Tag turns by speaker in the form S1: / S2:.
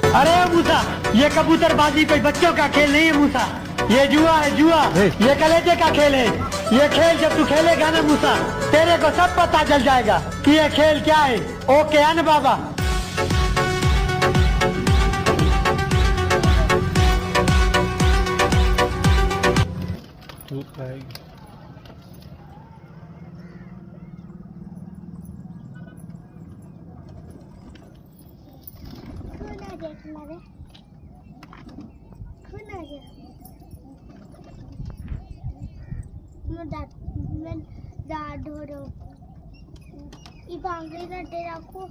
S1: अरे मूसा, ये कबूतरबाजी कोई बच्चों का खेल नहीं है मूसा, ये जुआ है जुआ, ये कलेजे का खेल है। ये खेल जब तू खेलेगा ना मूसा, तेरे को सब पता चल जाएगा कि ये खेल क्या है। ओके है ना बाबा?
S2: मैं दाद हो रहा हूँ। ये बांगड़ी का डेरा को